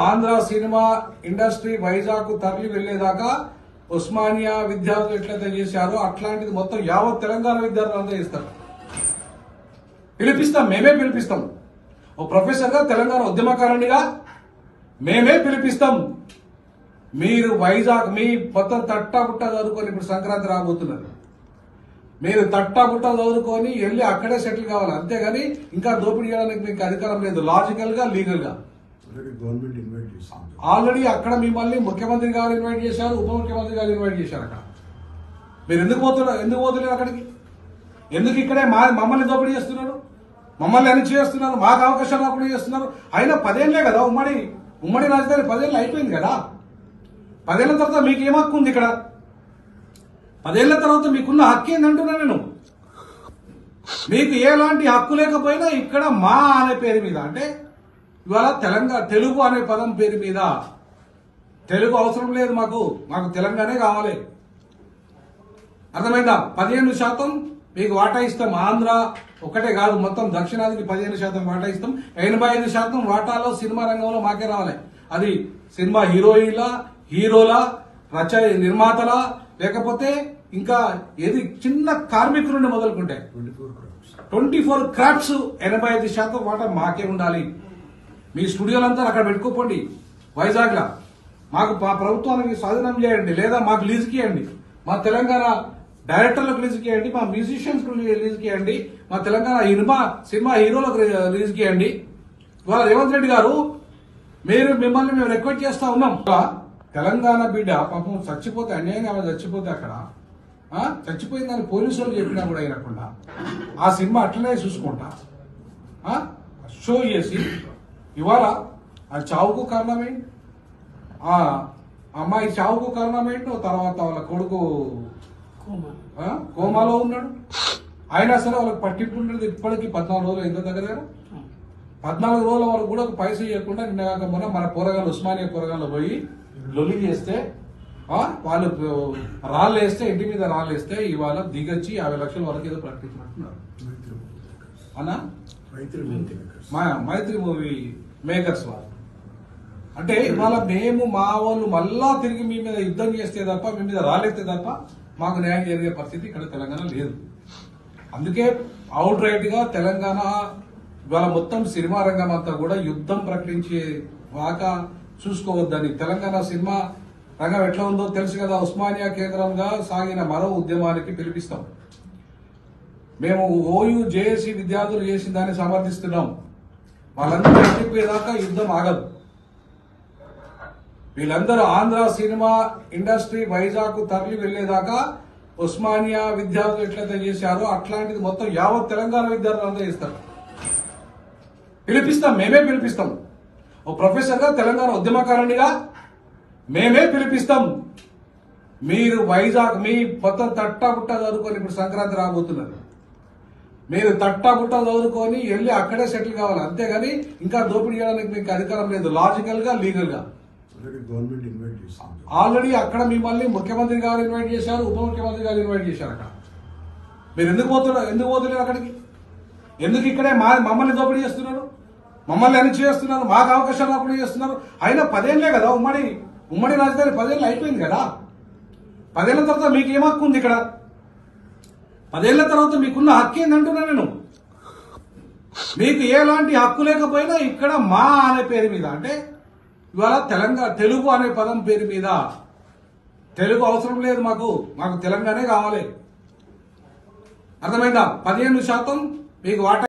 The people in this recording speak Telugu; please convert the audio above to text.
ఆంధ్ర సినిమా ఇండస్ట్రీ వైజాగ్ తరలి వెళ్లేదాకా ఉస్మానియా విద్యార్థులు ఎట్లయితే చేశారో అట్లాంటిది మొత్తం యావత్ తెలంగాణ విద్యార్థులంతా చేస్తారు. పిలిపిస్తాం, మేమే పిలిపిస్తాం. ఓ ప్రొఫెసర్ గా తెలంగాణ ఉద్యమకారునిగా మేమే పిలిపిస్తాం. మీరు వైజాగ్ మీ మొత్తం తట్టాబుట్ట చదువుకొని ఇప్పుడు సంక్రాంతి రాబోతున్నారు. మీరు తట్టాబుట్ట చదువుకొని వెళ్ళి అక్కడే సెటిల్ కావాలి, అంతేగాని ఇంకా దోపిడీ చేయడానికి మీకు అధికారం లేదు. లాజికల్ గా, లీగల్ గా గవర్నమెంట్ ఇన్వైట్ చేసింది. ఆల్రెడీ అక్కడ మిమ్మల్ని ముఖ్యమంత్రి గారు ఇన్వైట్ చేశారు, ఉప ముఖ్యమంత్రి గారు ఇన్వైట్ చేశారు. అక్కడ మీరు ఎందుకు పోతున్నారు అక్కడికి? ఎందుకు ఇక్కడే మమ్మల్ని దోపిడీ చేస్తున్నారు, మమ్మల్ని అణచి చేస్తున్నారు, మాకు అవకాశం రాకుండా చేస్తున్నారు. అయినా 10 ఏళ్లే కదా ఉమ్మడి రాజధాని 10 ఏళ్ళు అయిపోయింది కదా. 10 ఏళ్ల తర్వాత మీకు ఏం హక్కు ఉంది ఇక్కడ? 10 ఏళ్ల తర్వాత మీకున్న హక్కు ఏంటంటున్నా నేను. మీకు ఎలాంటి హక్కు లేకపోయినా ఇక్కడ మా అనే పేరు మీద, అంటే ఇవాళ తెలుగు అనే పదం పేరు మీద, తెలుగు అవసరం లేదు మాకు తెలంగాణే కావాలి. అర్థమైందా? 15% మీకు వాటా ఇస్తాం. ఆంధ్ర ఒకటే కాదు, మొత్తం దక్షిణాదికి 15% వాటా ఇస్తాం. 85% వాటాలో సినిమా రంగంలో మాకే రావాలి. అది సినిమా హీరోల నిర్మాతల, లేకపోతే ఇంకా ఏది చిన్న కార్మికుల నుండి మొదలుకుంటే 24 క్రాఫ్ట్స్ 85% వాటా మాకే ఉండాలి. మీ స్టూడియోలంతా అక్కడ పెట్టుకోపోండి వైజాగ్ లా. మాకు మా ప్రభుత్వానికి స్వాధీనం చేయండి, లేదా మాకు లీజుకి ఇవ్వండి. మా తెలంగాణ డైరెక్టర్లకు లీజుకి ఇవ్వండి, మా మ్యూజిషియన్స్ లీజుకి ఇవ్వండి, మా తెలంగాణ సినిమా హీరోలకు లీజుకి ఇవ్వండి. ఇవాళ రేవంత్ రెడ్డి గారు మిమ్మల్ని మేము రిక్వెస్ట్ చేస్తా ఉన్నాం. తెలంగాణ బిడ్డ పాపం చచ్చిపోతే, అన్యాయంగా ఆమె చచ్చిపోతే అక్కడ చచ్చిపోయిందని పోలీసు వాళ్ళు చెప్పినా కూడా అయినకుండా ఆ సినిమా అట్లనే చూసుకుంటా షో చేసి ఇవాళ ఆ చావుకు కారణమేంటి? ఆ అమ్మాయి చావుకు కారణమేంటి? తర్వాత వాళ్ళ కొడుకు కోమాలో ఉన్నాడు. అయినా సరే వాళ్ళకి పట్టింపు ఉండేది. ఇప్పటికీ 14 రోజులు ఎంత దగ్గర 14 రోజుల వరకు కూడా ఒక పైసా ఇవ్వకుండా నిన్న కాకపోయినా మన పోరగాళ్ళు ఉస్మానియా పోరగాళ్ళు పోయి లొల్లి చేస్తే, వాళ్ళు రాళ్ళు వేస్తే, ఇంటి మీద రాళ్ళు వేస్తే ఇవాళ దిగొచ్చి 50 లక్షల వరకు ఏదో ప్రకటించినట్టున్నారు అన్నా. మైత్రి మూవీ మేకర్స్ వాళ్ళు అంటే ఇవాళ మా వాళ్ళు మళ్ళా తిరిగి మీ మీద యుద్ధం చేస్తే తప్ప, మీ మీద రాలేస్తే తప్ప మాకు న్యాయం జరిగే పరిస్థితి ఇక్కడ తెలంగాణ లేదు. అందుకే అవుట్ రైట్ గా తెలంగాణ ఇవాళ మొత్తం సినిమా రంగం అంతా కూడా యుద్ధం ప్రకటించే వాకా చూసుకోవద్దని. తెలంగాణ సినిమా రంగం ఎట్లా ఉందో తెలుసు కదా. ఉస్మానియా కేంద్రంగా సాగిన మరో ఉద్యమానికి పిలిపిస్తాం. మేము ఓయూ జేఏసీ విద్యార్థులు చేసిన దాన్ని సమర్థిస్తున్నాం. వాళ్ళందరూ చెప్పేదాకా యుద్ధం ఆగదు. వీళ్ళందరూ ఆంధ్ర సినిమా ఇండస్ట్రీ వైజాగ్ తరలి వెళ్లేదాకా ఉస్మానియా విద్యార్థులు ఎట్లయితే చేశారో అట్లాంటిది మొత్తం యావత్ తెలంగాణ విద్యార్థులంతా చేస్తారు. పిలిపిస్తాం, మేమే పిలిపిస్తాం. ఓ ప్రొఫెసర్ గా తెలంగాణ ఉద్యమకారునిగా మేమే పిలిపిస్తాం. మీరు వైజాగ్ మీ మొత్తం తట్టాబుట్ట చదువుకొని ఇప్పుడు సంక్రాంతి రాబోతున్నారు. మీరు తట్టాబుట్ట చదువుకొని వెళ్ళి అక్కడే సెటిల్ కావాలి, అంతేగాని ఇంకా దోపిడీ చేయడానికి మీకు అధికారం లేదు. లాజికల్ గా, లీగల్ గా గవర్నమెంట్ ఇన్వైట్ చేసింది. ఆల్రెడీ అక్కడ మిమ్మల్ని ముఖ్యమంత్రి గారు ఇన్వైట్ చేశారు, ఉప ముఖ్యమంత్రి గారు ఇన్వైట్ చేశారు. అక్కడ మీరు ఎందుకు పోతున్నారు అక్కడికి? ఎందుకు ఇక్కడే మమ్మల్ని దోపిడీ చేస్తున్నారు, మమ్మల్ని అణచి చేస్తున్నారు, మాకు అవకాశం రాకుండా చేస్తున్నారు. అయినా 10 ఏళ్లే కదా ఉమ్మడి రాజధాని 10 ఏళ్ళు అయిపోయింది కదా. 10 ఏళ్ల తర్వాత మీకు ఏం హక్కు ఉంది ఇక్కడ? 10 ఏళ్ల తర్వాత మీకున్న హక్కు ఏంటంటున్నా నేను. మీకు ఎలాంటి హక్కు లేకపోయినా ఇక్కడ మా అనే పేరు మీద, అంటే ఇవాళ తెలుగు అనే పదం పేరు మీద, తెలుగు అవసరం లేదు మాకు తెలంగాణే కావాలి. అర్థమైందా? 15% మీకు వాటా